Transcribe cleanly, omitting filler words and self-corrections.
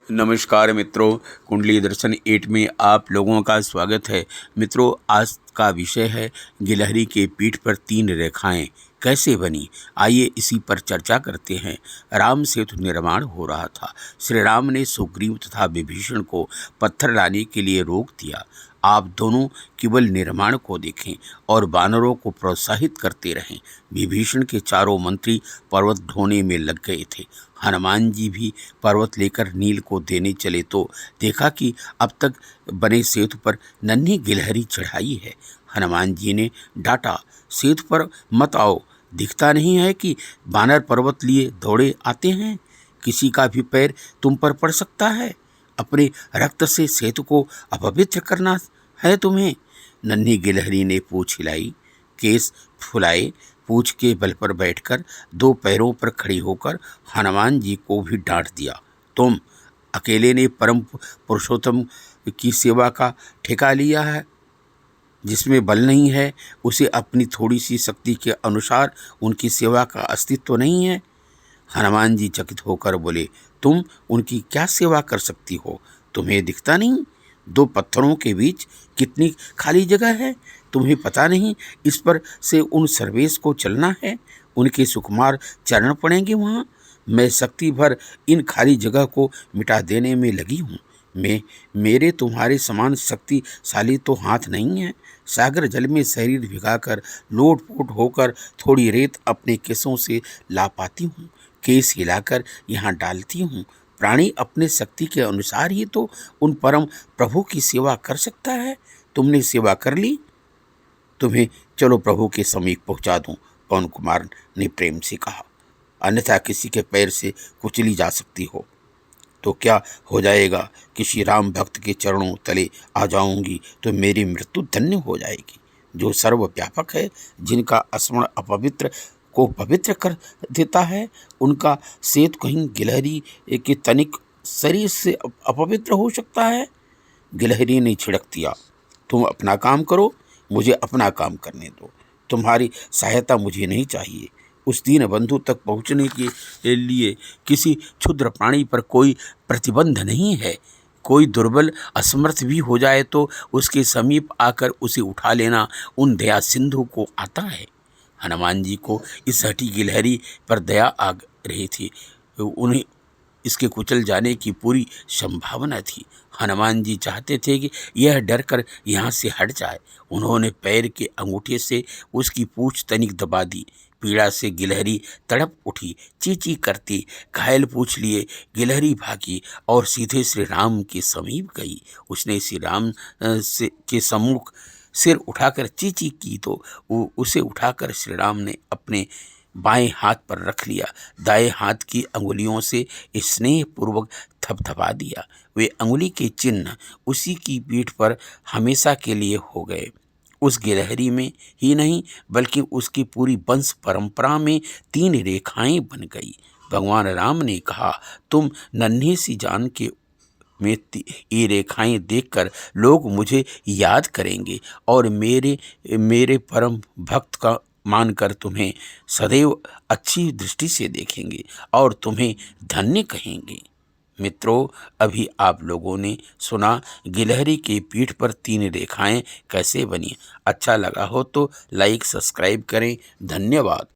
नमस्कार मित्रों, कुंडली दर्शन 8 में आप लोगों का स्वागत है। मित्रों, आज का विषय है गिलहरी के पीठ पर 3 रेखाएं कैसे बनी। आइए इसी पर चर्चा करते हैं। राम सेतु निर्माण हो रहा था। श्री राम ने सुग्रीव तथा विभीषण को पत्थर लाने के लिए रोक दिया। आप दोनों केवल निर्माण को देखें और वानरों को प्रोत्साहित करते रहें। विभीषण के चारों मंत्री पर्वत ढोने में लग गए थे। हनुमान जी भी पर्वत लेकर नील को देने चले तो देखा कि अब तक बने सेतु पर नन्ही गिलहरी चढ़ाई है। हनुमान जी ने डांटा, सेतु पर मत आओ, दिखता नहीं है कि बानर पर्वत लिए दौड़े आते हैं। किसी का भी पैर तुम पर पड़ सकता है। अपने रक्त से सेतु को अपवित्र करना है तुम्हें। नन्ही गिलहरी ने पूंछ हिलाई, केस फुलाए, पूंछ के बल पर बैठकर 2 पैरों पर खड़ी होकर हनुमान जी को भी डांट दिया। तुम अकेले ने परम पुरुषोत्तम की सेवा का ठेका लिया है। जिसमें बल नहीं है उसे अपनी थोड़ी सी शक्ति के अनुसार उनकी सेवा का अस्तित्व नहीं है। हनुमान जी चकित होकर बोले, तुम उनकी क्या सेवा कर सकती हो? तुम्हें दिखता नहीं 2 पत्थरों के बीच कितनी खाली जगह है? तुम्हें पता नहीं इस पर से उन सर्वेश को चलना है? उनके सुकुमार चरण पड़ेंगे वहाँ। मैं शक्ति भर इन खाली जगह को मिटा देने में लगी हूँ। मेरे तुम्हारे समान शक्तिशाली तो हाथ नहीं है। सागर जल में शरीर भिगाकर लोटपोट होकर थोड़ी रेत अपने केसों से ला पाती हूँ। केस हिलाकर यहाँ डालती हूँ। प्राणी अपने शक्ति के अनुसार ही तो उन परम प्रभु की सेवा कर सकता है। तुमने सेवा कर ली, तुम्हें चलो प्रभु के समीप पहुँचा दूँ, पवन कुमार ने प्रेम से कहा। अन्यथा किसी के पैर से कुचली जा सकती हो तो क्या हो जाएगा? किसी राम भक्त के चरणों तले आ जाऊंगी तो मेरी मृत्यु धन्य हो जाएगी। जो सर्वव्यापक है, जिनका स्मरण अपवित्र को पवित्र कर देता है, उनका सेतु कहीं गिलहरी के तनिक शरीर से अपवित्र हो सकता है? गिलहरी ने छिड़क दिया, तुम अपना काम करो, मुझे अपना काम करने दो। तुम्हारी सहायता मुझे नहीं चाहिए। उस दीन बंधु तक पहुँचने के लिए किसी क्षुद्र प्राणी पर कोई प्रतिबंध नहीं है। कोई दुर्बल असमर्थ भी हो जाए तो उसके समीप आकर उसे उठा लेना उन दया सिंधु को आता है। हनुमान जी को इस हठी गिलहरी पर दया आ रही थी। उन्हें इसके कुचल जाने की पूरी संभावना थी। हनुमान जी चाहते थे कि यह डर कर यहाँ से हट जाए। उन्होंने पैर के अंगूठे से उसकी पूंछ तनिक दबा दी। पीड़ा से गिलहरी तड़प उठी, चींची करती घायल पूंछ लिए गिलहरी भागी और सीधे श्री राम के समीप गई। उसने श्री राम के सम्मुख सिर उठाकर चींची की तो उसे उठाकर श्री राम ने अपने बाएं हाथ पर रख लिया। दाएं हाथ की अंगुलियों से स्नेहपूर्वक थपथपा दिया। वे अंगुली के चिन्ह उसी की पीठ पर हमेशा के लिए हो गए। उस गिलहरी में ही नहीं बल्कि उसकी पूरी वंश परंपरा में 3 रेखाएं बन गई। भगवान राम ने कहा, तुम नन्ही सी जान के में ये रेखाएं देखकर लोग मुझे याद करेंगे और मेरे परम भक्त का मानकर तुम्हें सदैव अच्छी दृष्टि से देखेंगे और तुम्हें धन्य कहेंगे। मित्रों, अभी आप लोगों ने सुना गिलहरी के पीठ पर 3 रेखाएं कैसे बनी। अच्छा लगा हो तो लाइक सब्सक्राइब करें। धन्यवाद।